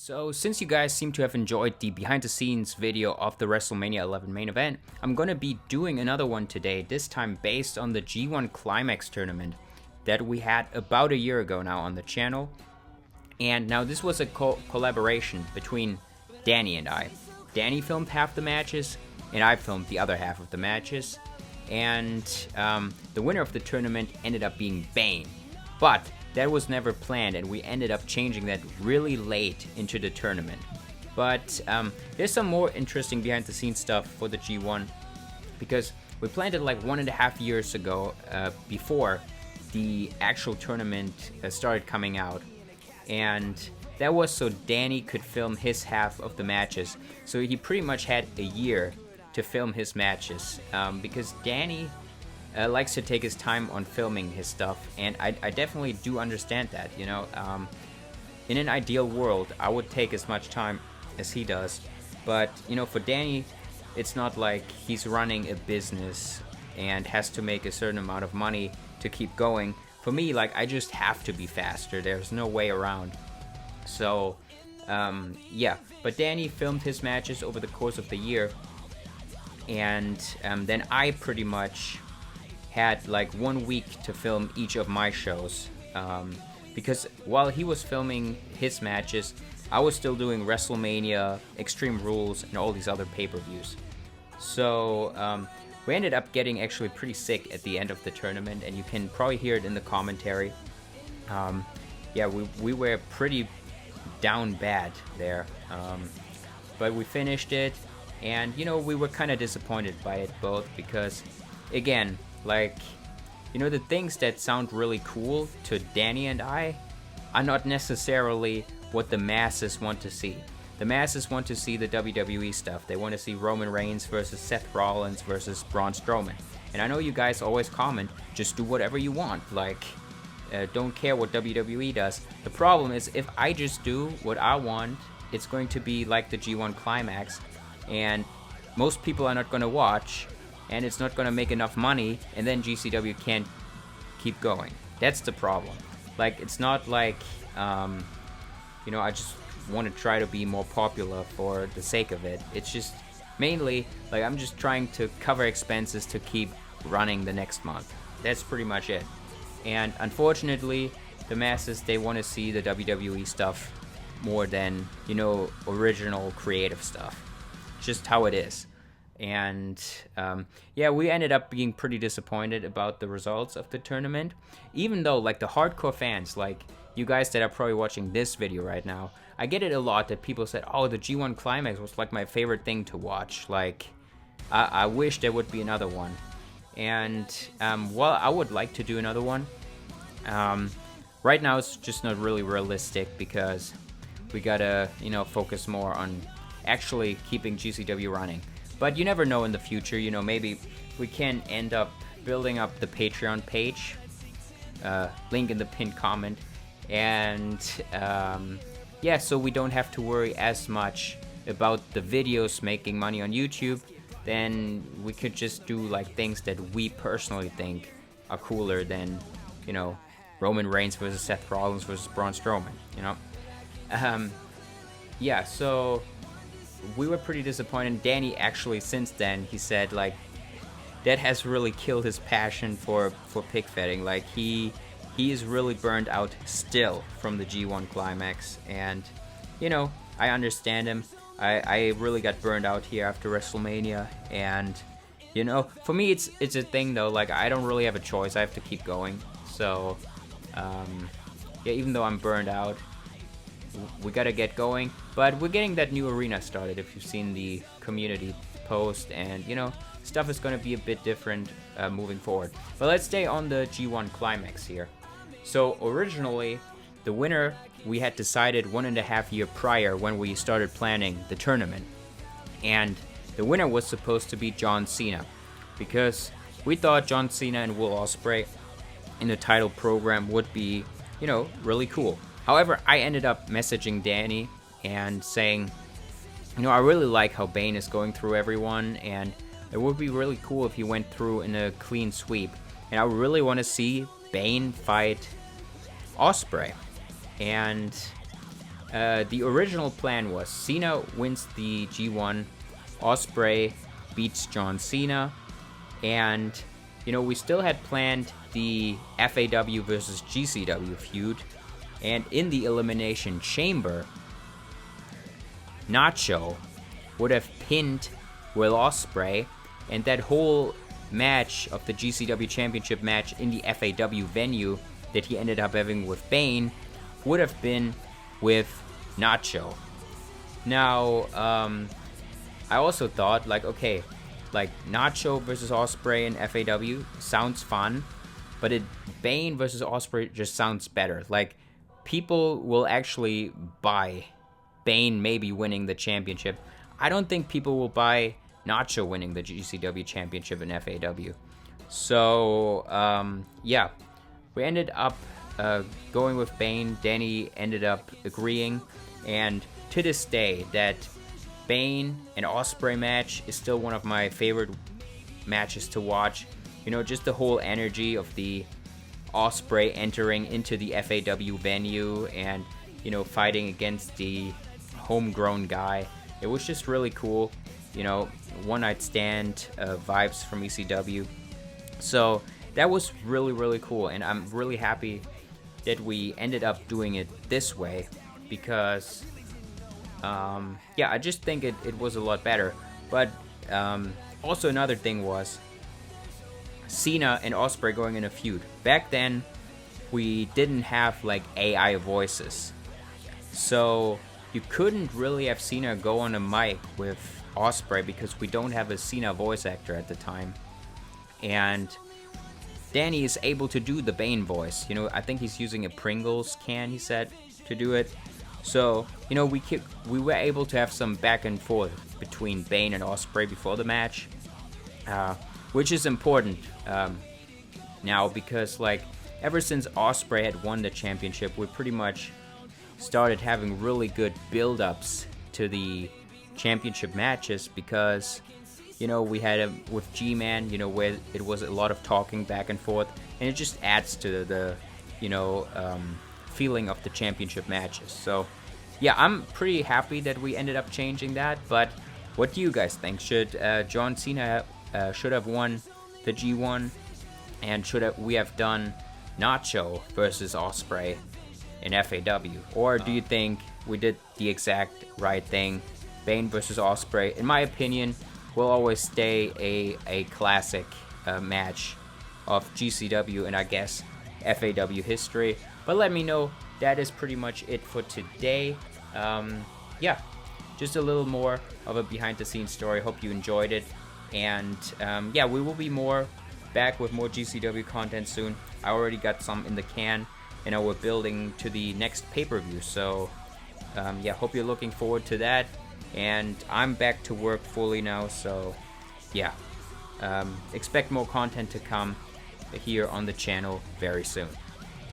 So since you guys seem to have enjoyed the behind the scenes video of the WrestleMania 11 main event, I'm gonna be doing another one today, this time based on the G1 Climax tournament that we had about a year ago now on the channel. And now this was a collaboration between Danny and I. Danny filmed half the matches and I filmed the other half of the matches. And the winner of the tournament ended up being Bane. But that was never planned, and we ended up changing that really late into the tournament. But there's some more interesting behind the scenes stuff for the G1, because we planned it like 1.5 years ago, before the actual tournament started coming out. And that was so Danny could film his half of the matches. So he pretty much had a year to film his matches, because Danny likes to take his time on filming his stuff, and I definitely do understand that, you know. In an ideal world, I would take as much time as he does, but, you know, for Danny, it's not like he's running a business and has to make a certain amount of money to keep going. For me, like, I just have to be faster. There's no way around. So, yeah, but Danny filmed his matches over the course of the year, and then I pretty much had like 1 week to film each of my shows, because while he was filming his matches, I was still doing WrestleMania, Extreme Rules, and all these other pay-per-views. So we ended up getting actually pretty sick at the end of the tournament, and you can probably hear it in the commentary. Yeah, we were pretty down bad there, but we finished it, and you know, we were kind of disappointed by it both, because again, like, you know, the things that sound really cool to Danny and I are not necessarily what the masses want to see. The masses want to see the WWE stuff. They want to see Roman Reigns versus Seth Rollins versus Braun Strowman. And I know you guys always comment, just do whatever you want. Like, don't care what WWE does. The problem is, if I just do what I want, it's going to be like the G1 Climax, and most people are not going to watch, and it's not going to make enough money, and then GCW can't keep going. That's the problem. Like, it's not like, you know, I just want to try to be more popular for the sake of it. It's just mainly, like, I'm just trying to cover expenses to keep running the next month. That's pretty much it. And unfortunately, the masses, they want to see the WWE stuff more than, you know, original creative stuff. Just how it is. And yeah, we ended up being pretty disappointed about the results of the tournament, even though, like, the hardcore fans, like you guys that are probably watching this video right now, I get it a lot that people said, oh, the G1 Climax was like my favorite thing to watch. Like, I wish there would be another one. And well, I would like to do another one. Right now it's just not really realistic, because we gotta, you know, focus more on actually keeping GCW running. But you never know in the future, you know, maybe we can end up building up the Patreon page, link in the pinned comment, and yeah, so we don't have to worry as much about the videos making money on YouTube. Then we could just do like things that we personally think are cooler than, you know, Roman Reigns versus Seth Rollins versus Braun Strowman, you know. Yeah, so we were pretty disappointed. Danny actually, since then, he said, like, that has really killed his passion for pig fetting. Like, he is really burned out still from the G1 Climax, and, you know, I understand him. I really got burned out here after WrestleMania, and, you know, for me it's a thing though. Like, I don't really have a choice. I have to keep going. So yeah, even though I'm burned out, we gotta get going. But we're getting that new arena started, if you've seen the community post, and, you know, stuff is gonna be a bit different moving forward. But let's stay on the G1 Climax here. So originally, the winner we had decided 1.5 years prior when we started planning the tournament, and the winner was supposed to be John Cena, because we thought John Cena and Will Ospreay in the title program would be, you know, really cool. However, I ended up messaging Danny and saying, you know, I really like how Bane is going through everyone, and it would be really cool if he went through in a clean sweep, and I really want to see Bane fight Ospreay. And the original plan was Cena wins the G1, Ospreay beats John Cena, and you know, we still had planned the FAW versus GCW feud, and in the Elimination Chamber, Nacho would have pinned Will Ospreay, and that whole match of the GCW Championship match in the FAW venue that he ended up having with Bane would have been with Nacho. Now, I also thought, like, okay, like Nacho versus Ospreay in FAW sounds fun, but Bane versus Ospreay just sounds better. Like, people will actually buy Bane maybe winning the championship. I don't think people will buy Nacho winning the GCW championship in FAW. So, yeah, we ended up going with Bane. Danny ended up agreeing, and to this day, that Bane and Ospreay match is still one of my favorite matches to watch. You know, just the whole energy of the Ospreay entering into the FAW venue and, you know, fighting against the homegrown guy. It was just really cool. You know, one night stand vibes from ECW. So that was really, really cool, and I'm really happy that we ended up doing it this way, because yeah, I just think it was a lot better. But also another thing was Cena and Ospreay going in a feud. Back then, we didn't have like AI voices, so you couldn't really have Cena go on a mic with Ospreay because we don't have a Cena voice actor at the time. And Danny is able to do the Bane voice. You know, I think he's using a Pringles can, he said, to do it. So, you know, we were able to have some back and forth between Bane and Ospreay before the match, which is important now, because like ever since Ospreay had won the championship, we pretty much started having really good build-ups to the championship matches, because you know, we had a with G-Man, you know, where it was a lot of talking back and forth, and it just adds to the you know, feeling of the championship matches. So yeah, I'm pretty happy that we ended up changing that. But what do you guys think? Should John Cena should have won the G1, and should we have done Nacho versus Ospreay in FAW, or do you think we did the exact right thing? Bane versus Ospreay, in my opinion, will always stay a classic match of GCW and I guess FAW history. But let me know. That is pretty much it for today. Yeah, just a little more of a behind the scenes story. Hope you enjoyed it, and yeah, we will be back with more GCW content soon. I already got some in the can, and we're building to the next pay-per-view. So yeah, hope you're looking forward to that. And I'm back to work fully now, so yeah, expect more content to come here on the channel very soon.